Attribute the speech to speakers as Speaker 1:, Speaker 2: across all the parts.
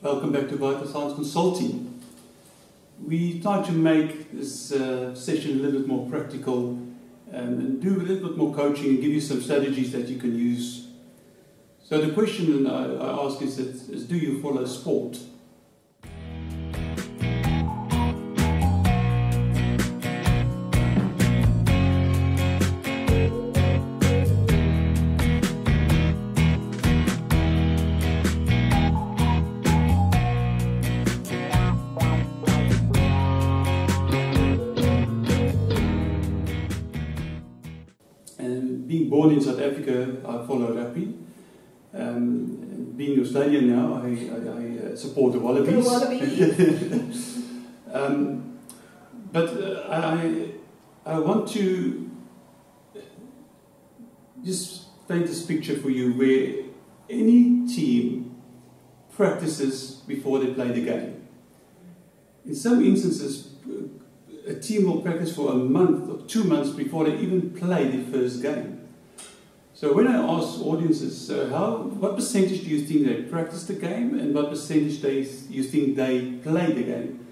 Speaker 1: Welcome back to Vital Science Consulting. We try to make this session a little bit more practical and do a little bit more coaching and give you some strategies that you can use. So the question I ask is do you follow sport? Being born in South Africa, I follow rugby. Being Australian now, I support the Wallabies. But I want to just paint this picture for you where any team practices before they play the game. In some instances, a team will practice for a month or 2 months before they even play their first game. So when I ask audiences, what percentage do you think they practice the game and what percentage you think they play the game?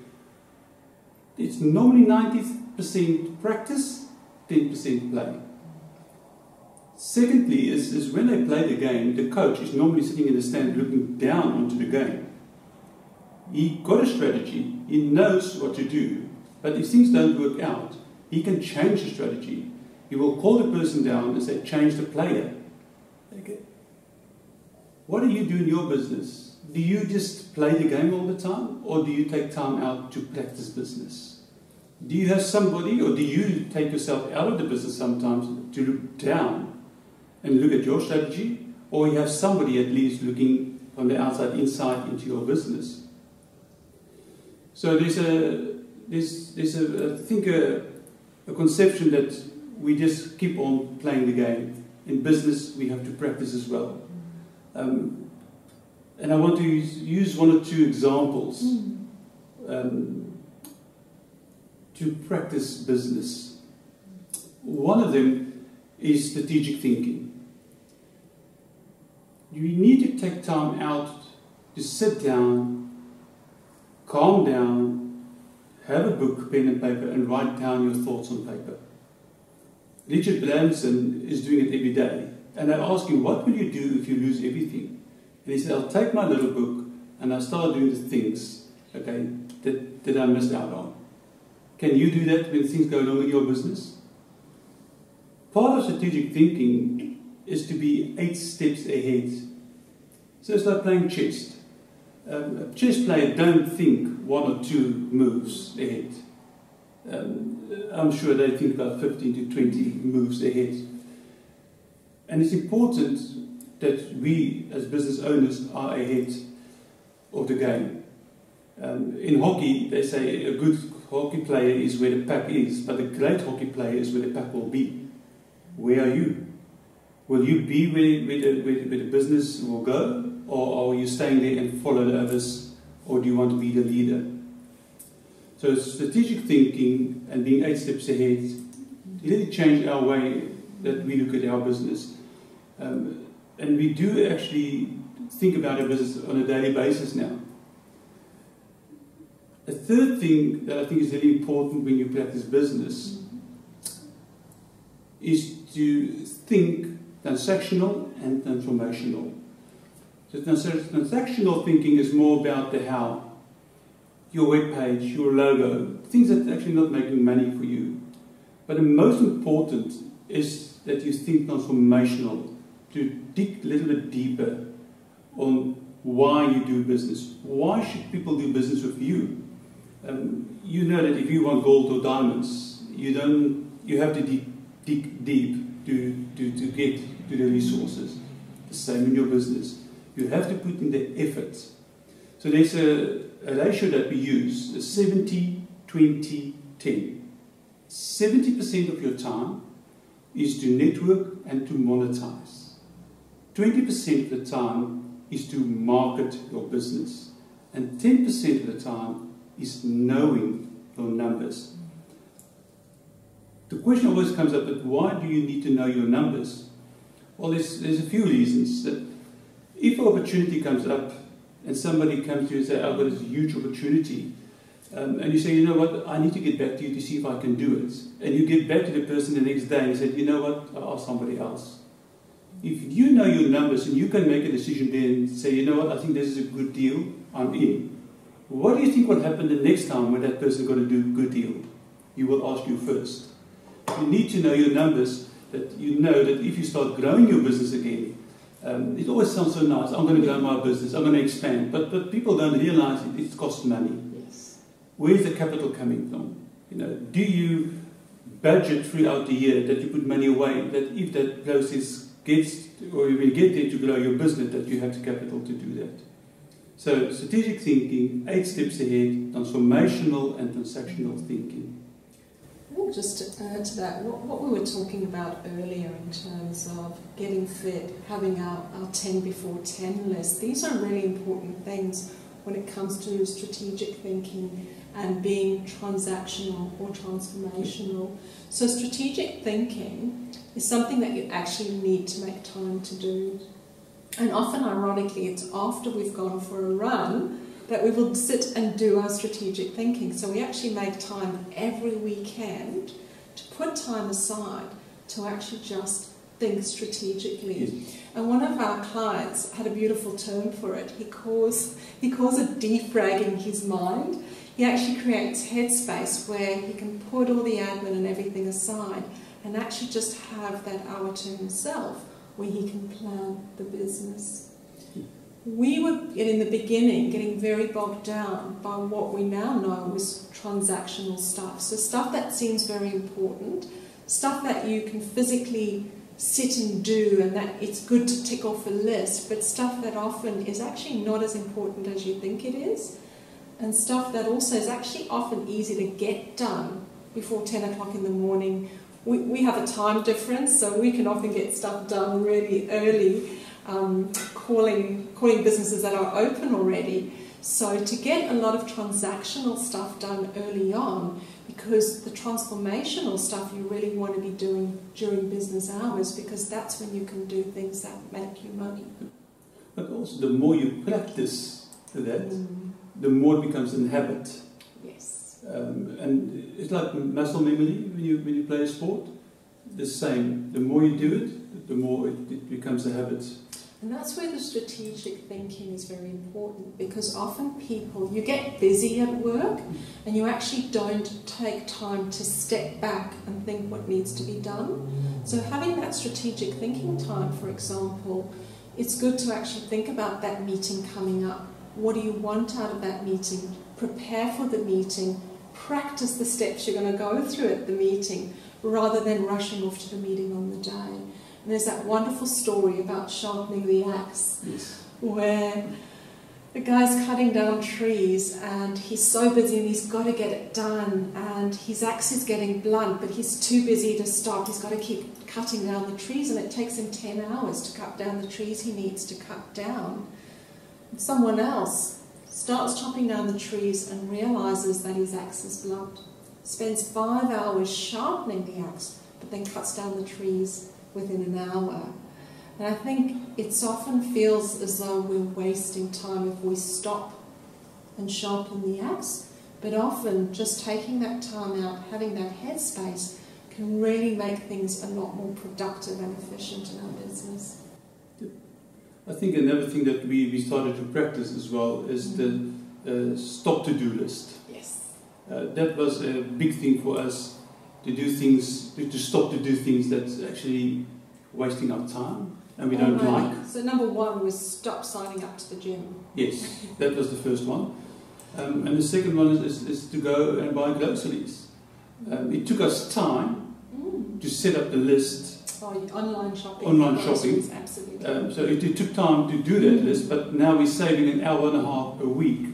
Speaker 1: It's normally 90% practice, 10% play. Secondly, is when they play the game, the coach is normally sitting in the stand looking down onto the game. He got a strategy, he knows what to do, but if things don't work out, he can change the strategy. He will call the person down and say, change the player. Okay. What do you do in your business? Do you just play the game all the time, or do you take time out to practice business? Do you have somebody, or do you take yourself out of the business sometimes to look down and look at your strategy, or you have somebody at least looking from the outside inside into your business? So there's I think a conception that we just keep on playing the game. In business, we have to practice as well. And I want to use one or two examples to practice business. One of them is strategic thinking. You need to take time out to sit down, calm down, have a book, pen and paper, and write down your thoughts on paper. Richard Branson is doing it every day. And I asked him, what will you do if you lose everything? And he said, I'll take my little book and I'll start doing the things, okay, that I missed out on. Can you do that when things go wrong in your business? Part of strategic thinking is to be 8 steps ahead. So it's like playing chess. A chess player don't think 1 or 2 moves ahead. I'm sure they think about 15 to 20 moves ahead. And it's important that we as business owners are ahead of the game. In hockey, they say a good hockey player is where the pack is, but a great hockey player is where the pack will be. Where are you? Will you be where the business will go, or are you staying there and follow the others, or do you want to be the leader? So strategic thinking and being 8 steps ahead really change our way that we look at our business. And we do actually think about our business on a daily basis now. A third thing that I think is really important when you practice business is to think transactional and transformational. So transactional thinking is more about the how. Your web page, your logo, things that are actually not making money for you. But the most important is that you think transformational, to dig a little bit deeper on why you do business. Why should people do business with you? You know that if you want gold or diamonds, you have to dig deep to get to the resources. The same in your business. You have to put in the effort. So there's a ratio that we use, 70, 20, 10. 70% of your time is to network and to monetize. 20% of the time is to market your business. And 10% of the time is knowing your numbers. The question always comes up, but why do you need to know your numbers? Well, there's a few reasons. That if an opportunity comes up and somebody comes to you and says, I've got this huge opportunity, and you say, you know what, I need to get back to you to see if I can do it. And you get back to the person the next day and you say, you know what, I'll ask somebody else. If you know your numbers and you can make a decision then and say, you know what, I think this is a good deal, I'm in. What do you think will happen the next time when that person is going to do a good deal? He will ask you first. You need to know your numbers, that you know that if you start growing your business again, it always sounds so nice, I'm going to grow my business, I'm going to expand, but people don't realize it costs money.
Speaker 2: Yes.
Speaker 1: Where's the capital coming from? You know, do you budget throughout the year that you put money away, that if that process gets, or you will get there to grow your business, that you have the capital to do that? So, strategic thinking, 8 steps ahead, transformational and transactional thinking.
Speaker 2: I think just to add to that, what we were talking about earlier in terms of getting fit, having our 10 before 10 list, these are really important things when it comes to strategic thinking and being transactional or transformational. So strategic thinking is something that you actually need to make time to do. And often, ironically, it's after we've gone for a run that we will sit and do our strategic thinking. So we actually make time every weekend to put time aside to actually just think strategically. Yes. And one of our clients had a beautiful term for it. He calls it defragging his mind. He actually creates headspace where he can put all the admin and everything aside and actually just have that hour to himself where he can plan the business. We were, in the beginning, getting very bogged down by what we now know was transactional stuff. So stuff that seems very important, stuff that you can physically sit and do and that it's good to tick off a list, but stuff that often is actually not as important as you think it is, and stuff that also is actually often easy to get done before 10 o'clock in the morning. We have a time difference, so we can often get stuff done really early, calling businesses that are open already. So to get a lot of transactional stuff done early on, because the transformational stuff you really want to be doing during business hours, because that's when you can do things that make you money.
Speaker 1: But also the more you practice that, the more it becomes a habit.
Speaker 2: Yes.
Speaker 1: And it's like muscle memory when you play a sport. The same. The more you do it, the more it becomes a habit.
Speaker 2: And that's where the strategic thinking is very important, because often people, you get busy at work and you actually don't take time to step back and think what needs to be done. So having that strategic thinking time, for example, it's good to actually think about that meeting coming up. What do you want out of that meeting? Prepare for the meeting. Practice the steps you're going to go through at the meeting rather than rushing off to the meeting on the day. And there's that wonderful story about sharpening the axe,
Speaker 1: yes,
Speaker 2: where the guy's cutting down trees and he's so busy and he's got to get it done, and his axe is getting blunt, but he's too busy to stop. He's got to keep cutting down the trees, and it takes him 10 hours to cut down the trees he needs to cut down. And someone else starts chopping down the trees and realizes that his axe is blunt, spends 5 hours sharpening the axe, but then cuts down the trees within an hour. And I think it often feels as though we're wasting time if we stop and sharpen the axe, but often just taking that time out, having that headspace, can really make things a lot more productive and efficient in our business.
Speaker 1: I think another thing that we started to practice as well is the stop to-do list.
Speaker 2: Yes.
Speaker 1: That was a big thing for us, to do things, to stop to do things that's actually wasting our time and we don't like.
Speaker 2: So number one was stop signing up to the gym.
Speaker 1: Yes, that was the first one. And the second one is to go and buy groceries. It took us time to set up the list.
Speaker 2: Oh, online shopping.
Speaker 1: Online shopping.
Speaker 2: Absolutely.
Speaker 1: So it took time to do that list, but now we're saving an hour and a half a week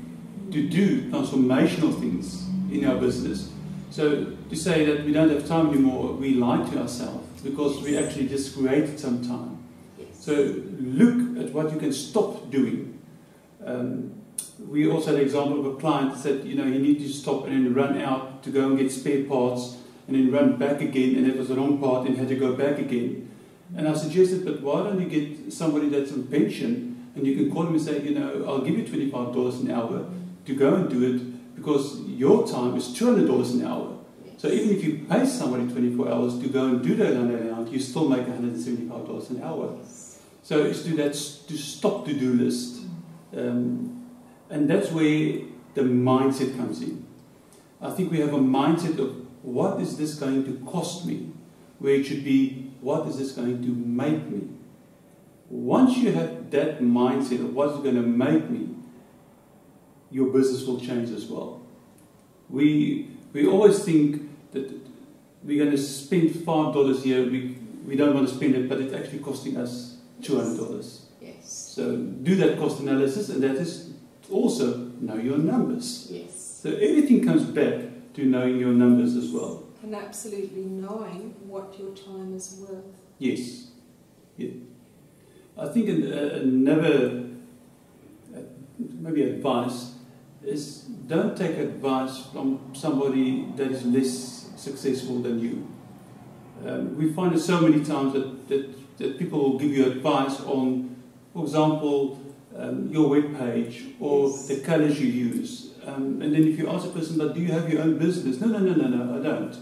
Speaker 1: to do transformational things in our business. So to say that we don't have time anymore, we lie to ourselves, because we actually just created some time.
Speaker 2: Yes.
Speaker 1: So look at what you can stop doing. We also had an example of a client that said, you know, he needed to stop and then run out to go and get spare parts and then run back again, and it was the wrong part and had to go back again. And I suggested, but why don't you get somebody that's on pension And you can call them and say, you know, I'll give you $25 an hour to go and do it, because your time is $200 an hour. So even if you pay somebody 24 hours to go and do that on that hour, you still make $175 an hour. So it's to stop to-do list. And that's where the mindset comes in. I think we have a mindset of, what is this going to cost me? Where it should be, what is this going to make me? Once you have that mindset of what's going to make me, your business will change as well. We always think that we're going to spend $5 here, we don't want to spend it, but it's actually costing us $200.
Speaker 2: Yes.
Speaker 1: So do that cost analysis, and that is also know your numbers.
Speaker 2: Yes.
Speaker 1: So everything comes back to knowing your numbers as well.
Speaker 2: And absolutely knowing what your time is worth.
Speaker 1: Yes. Yeah. I think another maybe advice is, don't take advice from somebody that is less successful than you. We find it so many times that people will give you advice on, for example, your web page or the colours you use. And then if you ask a person, but do you have your own business? No, I don't.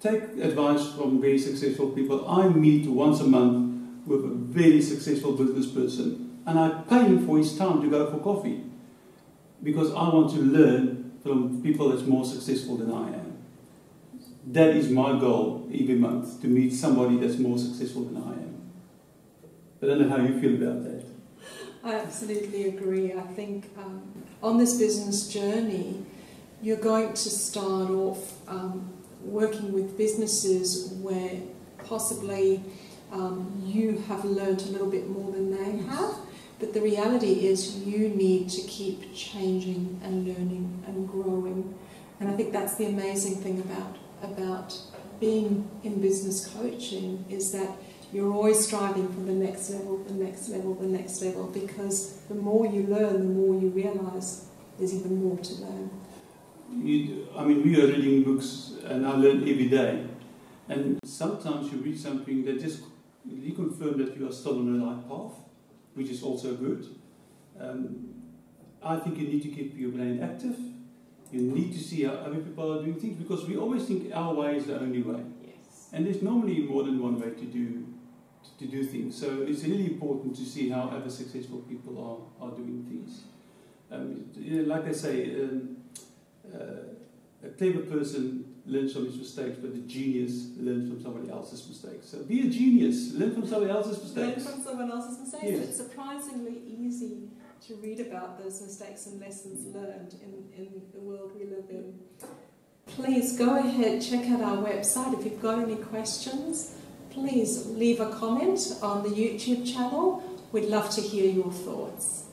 Speaker 1: Take advice from very successful people. I meet once a month with a very successful business person, and I pay him for his time to go for coffee, because I want to learn from people that's more successful than I am. That is my goal every month, to meet somebody that's more successful than I am. I don't know how you feel about that.
Speaker 2: I absolutely agree. I think on this business journey, you're going to start off working with businesses where possibly you have learned a little bit more than they have, but the reality is you need to keep changing and learning and growing. And I think that's the amazing thing about being in business coaching, is that you're always striving for the next level, the next level, the next level, because the more you learn, the more you realise there's even more to learn.
Speaker 1: I mean, we are reading books, and I learn every day. And sometimes you read something that just reconfirms that you are still on the right path, which is also good. I think you need to keep your brain active. You need to see how other people are doing things, because we always think our way is the only way.
Speaker 2: Yes.
Speaker 1: And there's normally more than one way to do things. So it's really important to see how other successful people are doing things. You know, like I say, a clever person learns from his mistakes, but a genius learns from somebody else's mistakes. So be a genius, learn from somebody else's mistakes.
Speaker 2: Learn from someone else's mistakes.
Speaker 1: Yes.
Speaker 2: It's surprisingly easy to read about those mistakes and lessons learned in the world we live in. Please go ahead, check out our website. If you've got any questions, please leave a comment on the YouTube channel. We'd love to hear your thoughts.